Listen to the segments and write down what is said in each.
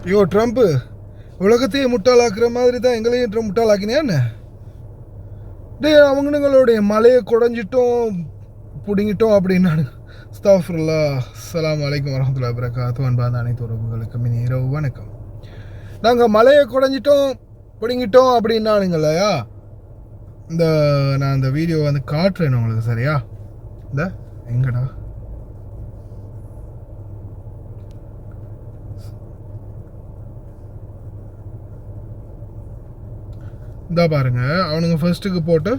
ஐயோ ட்ரம்ப் உலகத்தையே முட்டாளாக்குற மாதிரி தான் எங்களையும் முட்டாளாக்கினியா என்ன? டே அவங்களுடைய மலையை குடஞ்சிட்டோம் பிடுங்கிட்டோம் அப்படின்னானு. அஸ்தக்ஃபிருல்லா. அஸ்ஸலாமு அலைக்கும் வரஹ்மத்துல்லாஹி வபரகாத்துஹு. அன்பான அனைத்து உறவுகளுக்கும் இனி இரவு வணக்கம். நாங்கள் மலையை குடஞ்சிட்டோம் பிடுங்கிட்டோம் அப்படின்னானுங்களையா, நான் இந்த வீடியோ வந்து காட்டுறேன் உங்களுக்கு. சரியா? இந்த எங்கடா இந்த பாருங்க, அவனுங்க ஃபர்ஸ்ட்டுக்கு போட்டு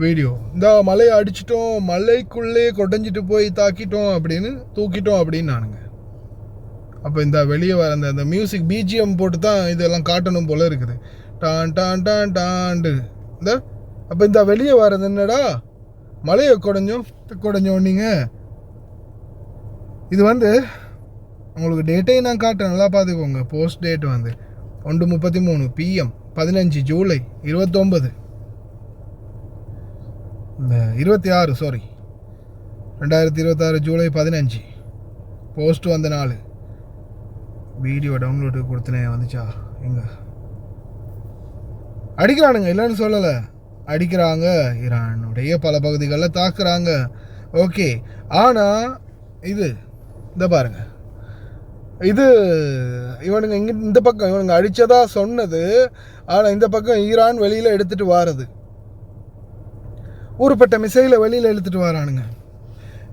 வீடியோ, இந்த மலையை அடிச்சிட்டோம், மலைக்குள்ளே கொடைஞ்சிட்டு போய் தாக்கிட்டோம் அப்படின்னு தூக்கிட்டோம் அப்படின்னு நானுங்க. அப்போ இந்த வெளியே வர அந்த மியூசிக் பிஜிஎம் போட்டு தான் இதெல்லாம் காட்டணும் போல இருக்குது. டான் டான் டான் டாண்டு இந்த. அப்போ இந்த வெளியே வர்றது என்னடா, மலையை குடைஞ்சோம் நீங்கள். இது வந்து உங்களுக்கு டேட்டையும் நான் காட்டுறேன், நல்லா பார்த்துக்கோங்க. போஸ்ட் டேட் வந்து 1:33 PM 15 ஜூலை 29 இந்த 26 சாரி 2026 ஜூலை 15 போஸ்ட் வந்த நாள். வீடியோ டவுன்லோடு கொடுத்தனே வந்துச்சா? எங்க அடிக்கிறானுங்க, இல்லைன்னு சொல்லலை, அடிக்கிறாங்க. ஈரானுடைய பல பகுதிகளில் தாக்குறாங்க. ஓகே, ஆனால் இது இந்த பாருங்க, இது இவனுங்க இங்கே இந்த பக்கம் இவனுங்க அடித்ததா சொன்னது. ஆனால் இந்த பக்கம் ஈரான் வெளியில் எடுத்துகிட்டு வாரது, ஊருப்பட்ட மிசைலை வெளியில் எடுத்துகிட்டு வரானுங்க.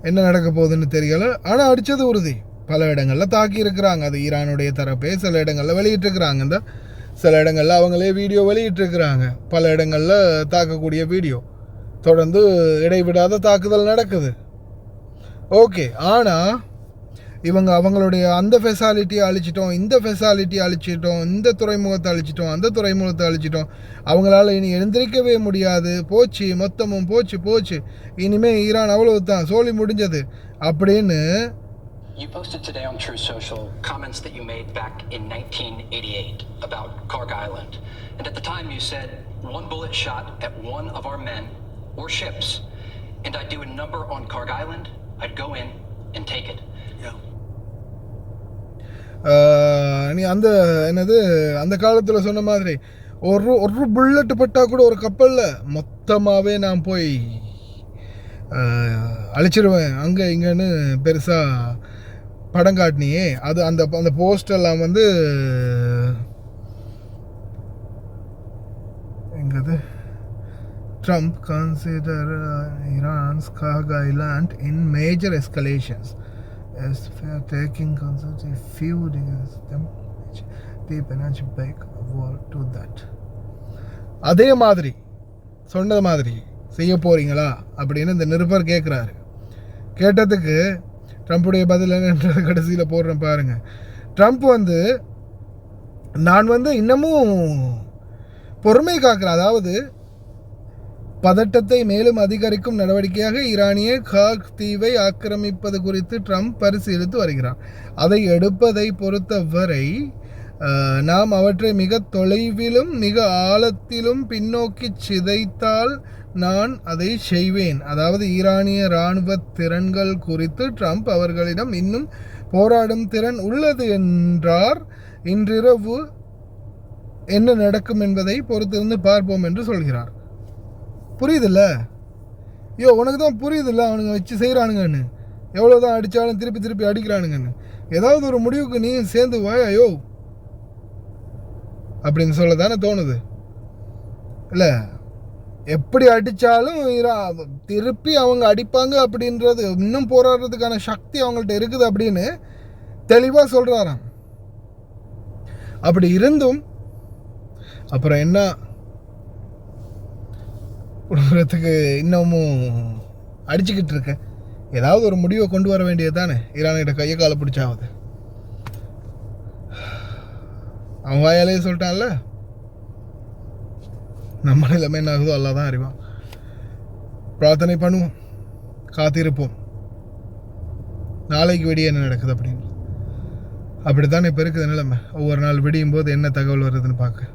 என்ன நடக்க போகுதுன்னு தெரியலை, ஆனால் அடித்தது உறுதி. பல இடங்களில் தாக்கி இருக்கிறாங்க. அது ஈரானுடைய தரப்பே சில இடங்களில் வெளியிட்டிருக்கிறாங்க. இந்த சில இடங்களில் அவங்களே வீடியோ வெளியிட்டிருக்கிறாங்க. பல இடங்களில் தாக்கக்கூடிய வீடியோ, தொடர்ந்து இடைவிடாத தாக்குதல் நடக்குது. ஓகே, ஆனால் இவங்க அவங்களுடைய அந்த ஃபெசாலிட்டியை அழிச்சிட்டோம், இந்த ஃபெசாலிட்டியை அழிச்சிட்டோம், இந்த துறைமுகத்தை அழிச்சிட்டோம், அந்த துறைமுகத்தை அழிச்சிட்டோம், அவங்களால இனி எழுந்திருக்கவே முடியாது, போச்சு, மொத்தமும் போச்சு, இனிமேல் ஈரான் அவ்வளவு தான், சோழி முடிஞ்சது அப்படின்னு. You posted today on True Social comments that you made back in 1988 about Karg Island. And at the time you said, one bullet shot at one of our men or ships, and I'd do a number on Karg Island, I'd go in and take it. நீ அந்த என்னது அந்த காலத்தில் சொன்ன மாதிரி ஒரு bullet பட்டால் கூட ஒரு கப்பலில் மொத்தமாகவே நான் போய் அழிச்சிருவேன் அங்கே இங்கேன்னு பெருசாக படம் காட்டினியே. அது அந்த போஸ்டெல்லாம் வந்து எங்கது, Trump consider Iran's Kharg island in major escalations as fair taking concerns a few days them deep energy back wall to that. அதே மாதிரி சொன்னது மாதிரி செய்ய போறீங்களா அப்படின்னு இந்த நிருபர் கேட்குறாரு. கேட்டதுக்கு ட்ரம்ப்புடைய பதில் என்னன்றது கடைசியில் போடுறேன் பாருங்க. ட்ரம்ப் வந்து நான் வந்து இன்னமும் பொறுமை காக்கிறேன், அதாவது பதட்டத்தை மேலும் அதிகரிக்கும் நடவடிக்கையாக ஈரானிய கார்க் தீவை ஆக்கிரமிப்பது குறித்து ட்ரம்ப் பரிசீலித்து வருகிறார். அதை எடுப்பதை பொறுத்தவரை நாம் அவற்றை மிக தொலைவிலும் மிக ஆழத்திலும் பின்னோக்கி சிதைத்தால் நான் அதை செய்வேன். அதாவது ஈரானிய இராணுவ திறன்கள் குறித்து ட்ரம்ப் அவர்களிடம் இன்னும் போராடும் திறன் உள்ளது என்றார். இன்றிரவு என்ன நடக்கும் என்பதை பொறுத்திருந்து பார்ப்போம் என்று சொல்கிறார். புரியுதில்ல? உனக்கு தான் புரியுதில்ல, அவனுங்க வச்சு செய்கிறானுங்கன்னு. எவ்வளோ தான் அடித்தாலும் திருப்பி அடிக்கிறானுங்கன்னு. ஏதாவது ஒரு முடிவுக்கு நீ சேர்ந்து வாயோ அப்படின்னு சொல்ல தானே தோணுது இல்லை? எப்படி அடித்தாலும் திருப்பி அவங்க அடிப்பாங்க அப்படின்றது, இன்னும் போராடுறதுக்கான சக்தி அவங்கள்ட்ட இருக்குது அப்படின்னு தெளிவாக சொல்கிறாராம். அப்படி இருந்தும் அப்புறம் என்ன குடும்பத்துக்கு இன்னமும் அடிச்சுக்கிட்டு இருக்க, ஏதாவது ஒரு முடிவை கொண்டு வர வேண்டியது தானே. ஈரான்கிட்ட கையை காலை பிடிச்சாவது. அவன் வாயாலேயே சொல்லிட்டான்ல, நம்ம நிலைமை என்ன ஆகுதோ அல்லா தான் அறிவான். பிரார்த்தனை பண்ணுவோம், காத்திருப்போம், நாளைக்கு விடிய என்ன நடக்குது அப்படின்னு. அப்படித்தானே இப்போ இருக்குது நிலைமை. ஒவ்வொரு நாள் விடியும் போது என்ன தகவல் வருதுன்னு பார்க்க.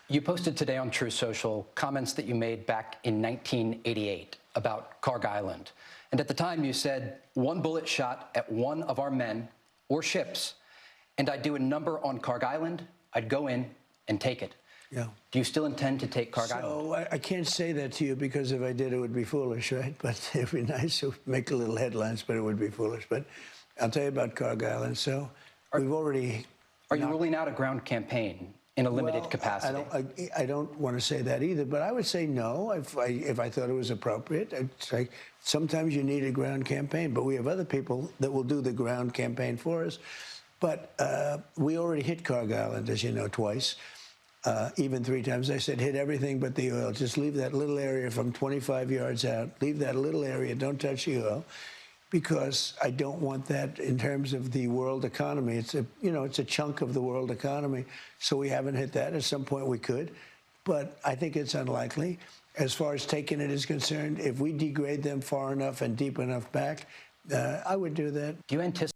You posted today on True Social comments that you made back in 1988 about Karg Island. And at the time you said, one bullet shot at one of our men or ships, and I'd do a number on Karg Island, I'd go in and take it. Yeah. Do you still intend to take Karg Island? So I can't say that to you because if I did, it would be foolish, right? But it'd be nice to make a little headlines, but it would be foolish. But I'll tell you about Karg Island. So we've already... Are you ruling out a ground campaign in a limited capacity? I don't want to say that either, but I would say no if I thought it was appropriate. I'd say sometimes you need a ground campaign, but we have other people that will do the ground campaign for us. But we already hit Karg Island, as you know, twice. Even 3 times. I said, hit everything but the oil. Just leave that little area from 25 yards out. Leave that little area. Don't touch the oil. Because I don't want that in terms of the world economy. It's a chunk of the world economy. So we haven't hit that. At some point we could. But I think it's unlikely. As far as taking it is concerned, if we degrade them far enough and deep enough back, I would do that. Do you anticipate